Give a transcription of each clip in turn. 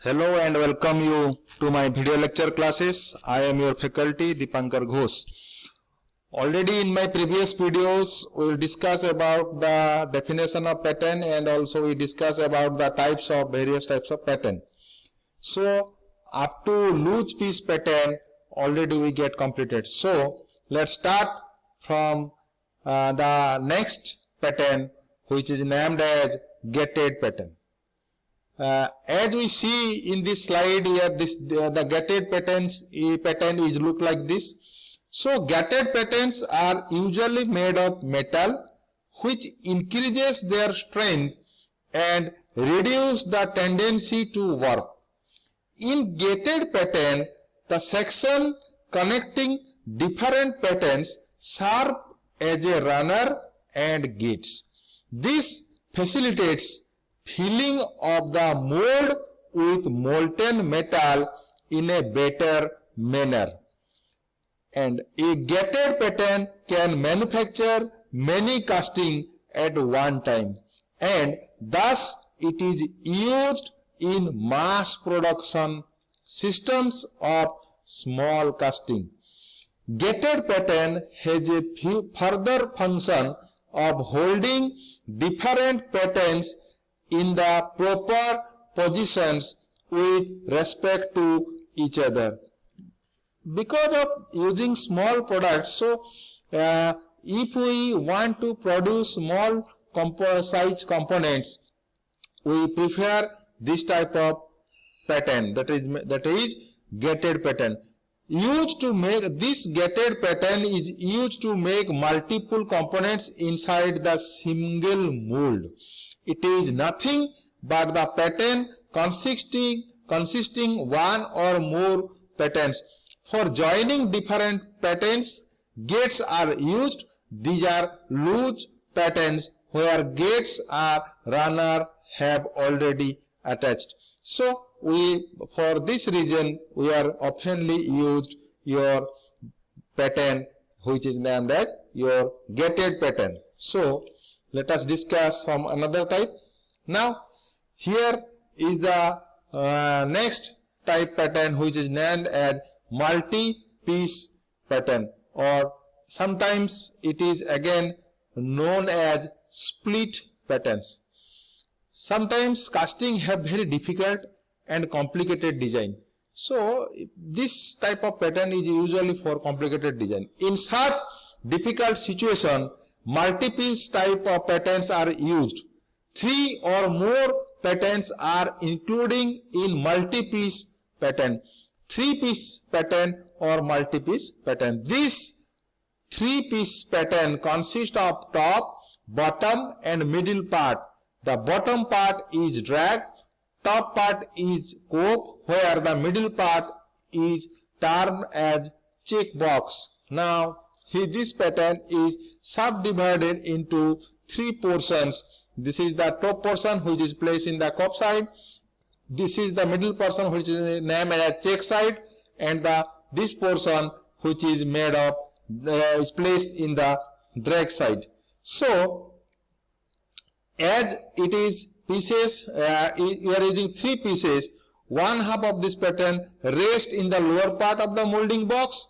Hello and welcome you to my video lecture classes. I am your faculty Dipankar Ghosh. Already in my previous videos we will discuss about the definition of pattern and also we discuss about the various types of pattern. So up to loose piece pattern already we get completed. So let's start from the next pattern which is named as gated pattern. As we see in this slide here, the gated pattern is look like this. So gated patterns are usually made of metal which increases their strength and reduce the tendency to warp. In gated pattern, the section connecting different patterns serve as a runner and gates. This facilitates filling of the mold with molten metal in a better manner. And a gated pattern can manufacture many casting at one time, and thus it is used in mass production systems of small casting. Gated pattern has a further function of holding different patterns in the proper positions with respect to each other. Because of using small products, so if we want to produce small size components, we prefer this type of pattern, that is gated pattern. This gated pattern is used to make multiple components inside the single mold. It is nothing but the pattern consisting one or more patterns. For joining different patterns, gates are used. These are loose patterns where gates are runner have already attached. So for this reason we are oftenly used your pattern which is named as your gated pattern. So let us discuss some another type. Now here is the next type pattern which is named as multi-piece pattern, or sometimes it is again known as split patterns. Sometimes casting have very difficult and complicated design. So this type of pattern is usually for complicated design. In such difficult situation, multi-piece type of patterns are used. 3 or more patterns are including in multi-piece pattern. 3-piece pattern or multi-piece pattern. This 3-piece pattern consists of top, bottom and middle part. The bottom part is drag, top part is cope, where the middle part is termed as checkbox. Now this pattern is subdivided into 3 portions. This is the top portion which is placed in the cope side. This is the middle portion which is named as check side, and this portion which is made of is placed in the drag side. So as it is pieces, you are using 3 pieces. One half of this pattern rests in the lower part of the molding box,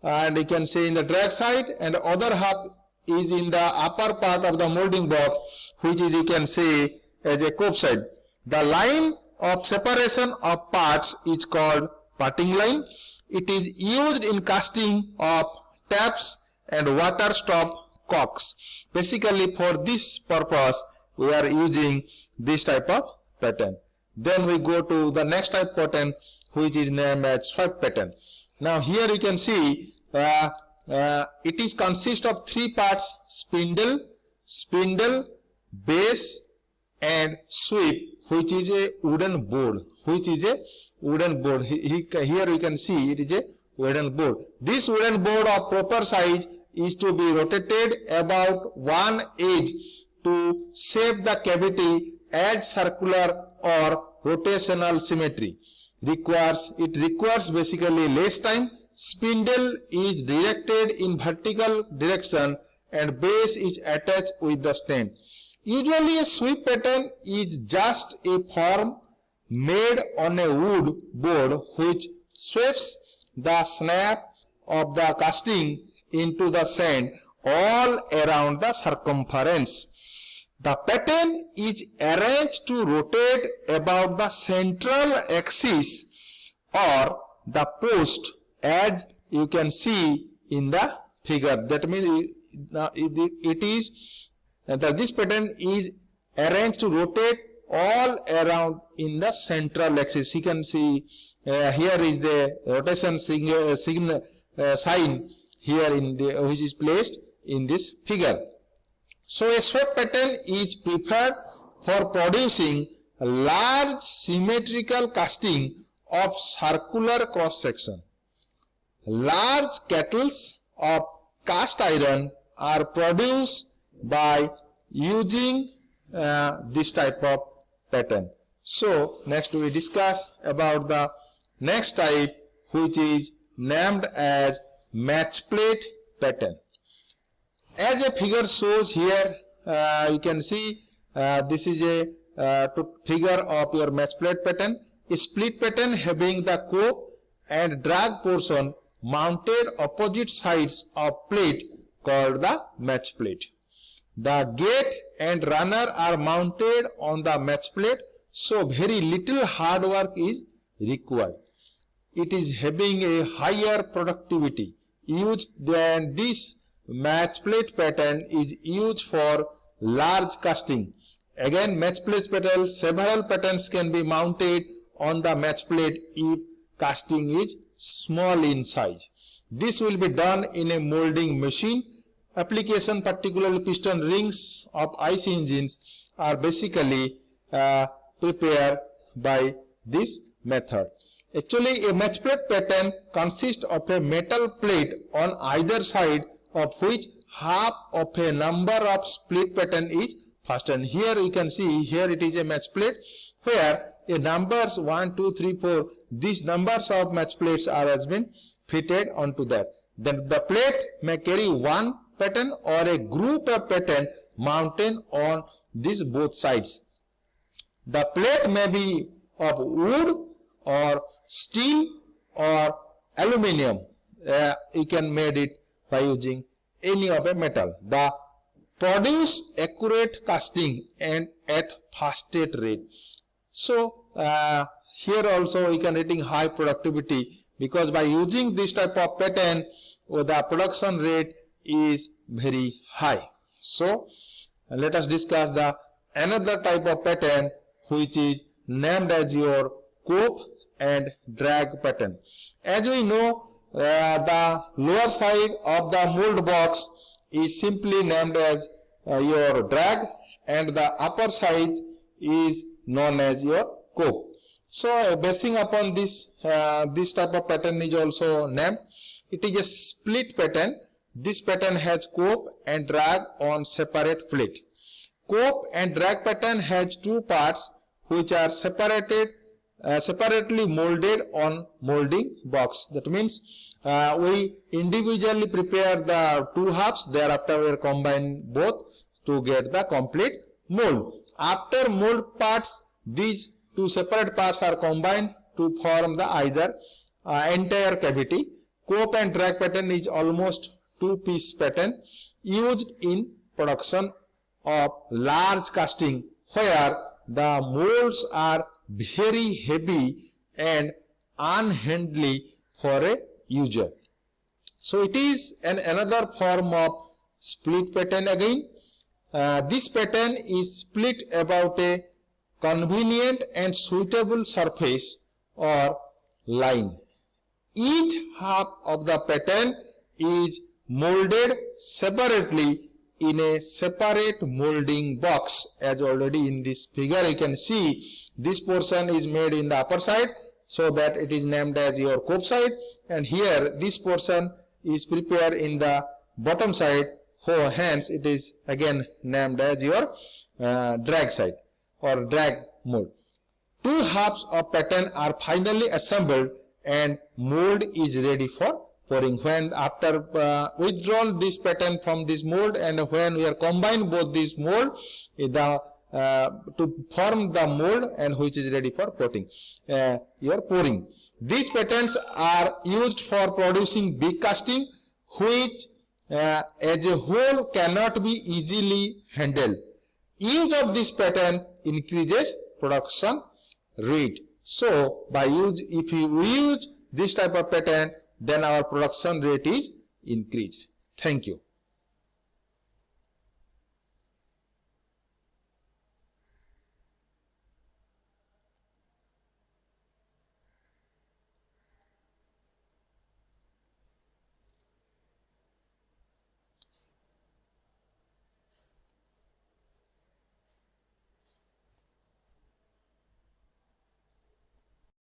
and you can say in the drag side, and the other half is in the upper part of the molding box, which is you can say as a cope side. The line of separation of parts is called parting line. It is used in casting of taps and water stop cocks. Basically for this purpose we are using this type of pattern. Then we go to the next type pattern which is named as sweep pattern. Now here you can see it is consist of 3 parts: spindle, base and sweep, which is a wooden board. Here you can see it is a wooden board. This wooden board of proper size is to be rotated about one edge to shape the cavity as circular or rotational symmetry. It requires basically less time. Spindle is directed in vertical direction and base is attached with the stand. Usually a sweep pattern is just a form made on a wood board which sweeps the snap of the casting into the sand all around the circumference. The pattern is arranged to rotate about the central axis or the post, as you can see in the figure. That means this pattern is arranged to rotate all around in the central axis. You can see here is the rotation sign here in the which is placed in this figure. So a swept pattern is preferred for producing a large symmetrical casting of circular cross section. Large kettles of cast iron are produced by using this type of pattern. So next we discuss about the next type, which is named as match plate pattern. As a figure shows here, you can see this is a figure of your match plate pattern. A split pattern having the cope and drag portion mounted opposite sides of plate called the match plate. The gate and runner are mounted on the match plate, so very little hard work is required. It is having a higher productivity used than this match plate pattern is used for large casting. Again, match plate pattern, several patterns can be mounted on the match plate if casting is small in size. This will be done in a molding machine. Application, particularly piston rings of IC engines, are basically prepared by this method. Actually, a match plate pattern consists of a metal plate on either side of which half of a number of split pattern is fastened. Here you can see, here it is a match plate where a numbers 1, 2, 3, 4, these numbers of match plates are has been fitted onto that. Then the plate may carry one pattern or a group of pattern mounted on these both sides. The plate may be of wood or steel or aluminium. You can made it by using any of a metal. The produce accurate casting and at fastest rate. So here also we can getting high productivity, because by using this type of pattern the production rate is very high. So let us discuss the another type of pattern, which is named as your cope and drag pattern. As we know, the lower side of the mold box is simply named as your drag, and the upper side is known as your cope. So basing upon this, this type of pattern is also named. It is a split pattern. This pattern has cope and drag on separate plate. Cope and drag pattern has two parts which are separately molded on molding box. That means we individually prepare the two halves, thereafter we combine both to get the complete mold. After mold parts, these two separate parts are combined to form the either entire cavity. Cope and drag pattern is almost two-piece pattern used in production of large casting, where the molds are very heavy and unhandly for a user. So it is another form of split pattern again. This pattern is split about a convenient and suitable surface or line. Each half of the pattern is molded separately in a separate molding box. As already in this figure you can see, this portion is made in the upper side, so that it is named as your cope side, and here this portion is prepared in the bottom side, so hence it is again named as your drag side or drag mold. Two halves of pattern are finally assembled and mold is ready for pouring. When after withdrawn this pattern from this mold, and when we are combine both this mold, the to form the mold and which is ready for your pouring. These patents are used for producing big casting which as a whole cannot be easily handled. Use of this pattern increases production rate. So if you use this type of pattern, then our production rate is increased. Thank you.